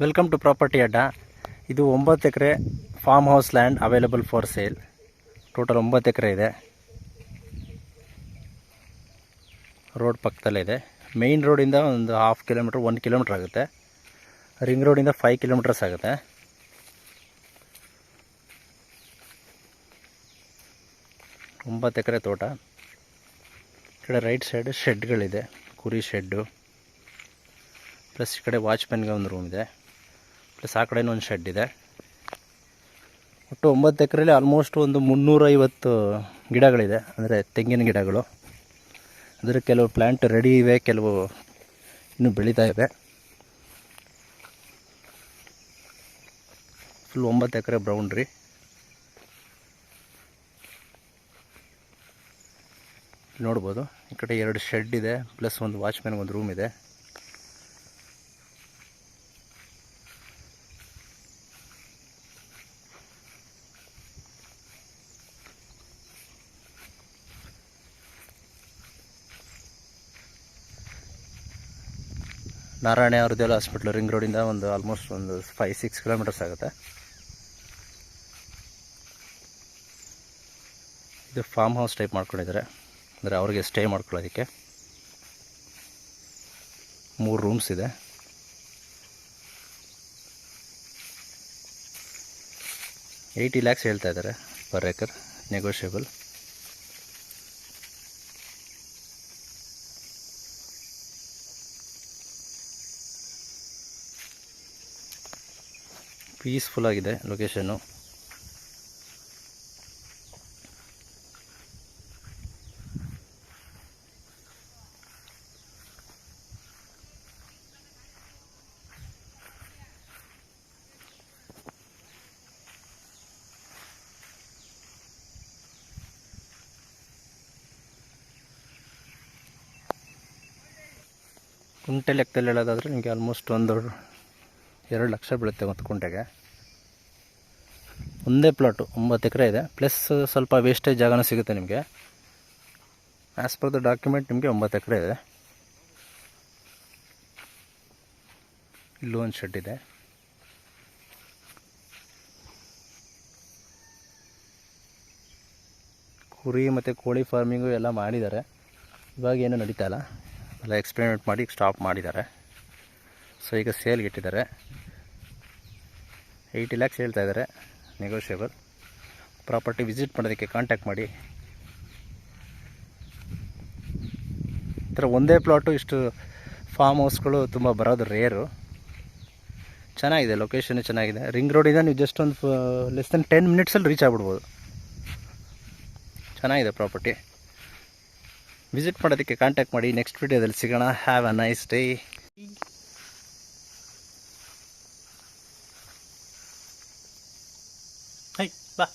Welcome to property ಅಡ್ಡ. ಇದು 9 acre farm house land available for sale. Total 9 acre ಇದೆ. Road ಪಕ್ಕದಲ್ಲೇ ಇದೆ. ಮೇಯ್ನ್ ರೋಡಿಂದ ಒಂದು 1/2 ಕಿಲೋಮೀಟ್ರ್ 1 ಕಿಲೋಮೀಟ್ರ್ ಆಗುತ್ತೆ. ರಿಂಗ್ ರೋಡಿಂದ 5 ಕಿಲೋಮೀಟರ್ಸ್ ಆಗುತ್ತೆ. ಒಂಬತ್ತು ಎಕರೆ ತೋಟ. ಈ ಕಡೆ ರೈಟ್ ಸೈಡ್ ಶೆಡ್ಗಳಿದೆ, ಕುರಿ ಶೆಡ್ಡು, ಪ್ಲಸ್ ಈ ಕಡೆ ವಾಚ್ಮೆನ್ಗೆ ಒಂದು ರೂಮ್ ಇದೆ, ಪ್ಲಸ್ ಆ ಕಡೆನೂ ಒಂದು ಶೆಡ್ ಇದೆ. ಒಟ್ಟು 9 ಎಕರೆಯಲ್ಲಿ ಆಲ್ಮೋಸ್ಟ್ ಒಂದು 350 ಗಿಡಗಳಿದೆ, ಅಂದರೆ ತೆಂಗಿನ ಗಿಡಗಳು. ಅಂದರೆ ಕೆಲವು ಪ್ಲ್ಯಾಂಟ್ ರೆಡಿ ಇವೆ, ಕೆಲವು ಇನ್ನೂ ಬೆಳೀತಾ ಇವೆ. ಫುಲ್ 9 ಎಕರೆ ಬೌಂಡ್ರಿ. ನೋಡ್ಬೋದು, ಈ ಕಡೆ 2 ಶೆಡ್ ಇದೆ, ಪ್ಲಸ್ ಒಂದು ವಾಚ್ಮ್ಯಾನ್ಗೆ ಒಂದು ರೂಮ್ ಇದೆ. ನಾರಾಯಣ ಹೃದಯ ಹಾಸ್ಪಿಟ್ಲ್ ರಿಂಗ್ ರೋಡಿಂದ ಒಂದು ಆಲ್ಮೋಸ್ಟ್ ಒಂದು 5-6 ಕಿಲೋಮೀಟರ್ಸ್ ಆಗುತ್ತೆ. ಇದು ಫಾರ್ಮ್ ಹೌಸ್ ಟೈಪ್ ಮಾಡ್ಕೊಂಡಿದ್ದಾರೆ, ಅಂದರೆ ಅವ್ರಿಗೆ ಸ್ಟೇ ಮಾಡ್ಕೊಳ್ಳೋದಕ್ಕೆ. 3 ರೂಮ್ಸ್ ಇದೆ. $80 lakhs ಹೇಳ್ತಾ ಇದ್ದಾರೆ ಪರ್ ಏಕರ್, ನೆಗೋಷಿಯಬಲ್. ಪೀಸ್ಫುಲ್ ಆಗಿದೆ ಲೊಕೇಶನ್ನು. ಕುಂಟೆ ಲೆಕ್ಕದಲ್ಲಿ ಹೇಳೋದಾದರೆ ನಿಮಗೆ ಆಲ್ಮೋಸ್ಟ್ ಒಂದು 2 ಲಕ್ಷ ಬೀಳುತ್ತೆ ಒಂದು ಕುಂಟೆಗೆ. ಒಂದೇ ಪ್ಲಾಟು 9 ಎಕರೆ ಇದೆ, ಪ್ಲಸ್ ಸ್ವಲ್ಪ ವೇಸ್ಟೇಜ್ ಜಾಗನೂ ಸಿಗುತ್ತೆ ನಿಮಗೆ. ಆ್ಯಸ್ ಪರ್ ದ ಡಾಕ್ಯುಮೆಂಟ್ ನಿಮಗೆ 9 ಎಕರೆ ಇದೆ. ಇಲ್ಲೂ ಒಂದು ಶೆಡ್ ಇದೆ. ಕುರಿ ಮತ್ತು ಕೋಳಿ ಫಾರ್ಮಿಂಗು ಎಲ್ಲ ಮಾಡಿದ್ದಾರೆ. ಇವಾಗ ಏನೂ ನಡೀತಾ ಇಲ್ಲ, ಎಲ್ಲ ಎಕ್ಸ್ಪೆರಿಮೆಂಟ್ ಮಾಡಿ ಸ್ಟಾಪ್ ಮಾಡಿದ್ದಾರೆ. ಸೊ ಈಗ ಸೇಲ್ಗೆ ಇಟ್ಟಿದ್ದಾರೆ. $80 lakhs ಹೇಳ್ತಾ ಇದ್ದಾರೆ, ನೆಗೋಷಿಯಬಲ್. ಪ್ರಾಪರ್ಟಿ ವಿಸಿಟ್ ಮಾಡೋದಕ್ಕೆ ಕಾಂಟ್ಯಾಕ್ಟ್ ಮಾಡಿ. ಈ ಥರ ಒಂದೇ ಪ್ಲಾಟು ಇಷ್ಟು ಫಾರ್ಮ್ ಹೌಸ್ಗಳು ತುಂಬ ಬರೋದು ರೇರು. ಚೆನ್ನಾಗಿದೆ, ಲೊಕೇಶನ್ ಚೆನ್ನಾಗಿದೆ. ರಿಂಗ್ ರೋಡಿಂದ ನೀವು ಜಸ್ಟ್ ಒಂದು ಲೆಸ್ ದೆನ್ 10 ಮಿನಿಟ್ಸಲ್ಲಿ ರೀಚ್ ಆಗ್ಬಿಡ್ಬೋದು. ಚೆನ್ನಾಗಿದೆ ಪ್ರಾಪರ್ಟಿ. ವಿಸಿಟ್ ಮಾಡೋದಕ್ಕೆ ಕಾಂಟ್ಯಾಕ್ಟ್ ಮಾಡಿ. ನೆಕ್ಸ್ಟ್ ವಿಡಿಯೋದಲ್ಲಿ ಸಿಗೋಣ. Have a nice day. High ಬಾ.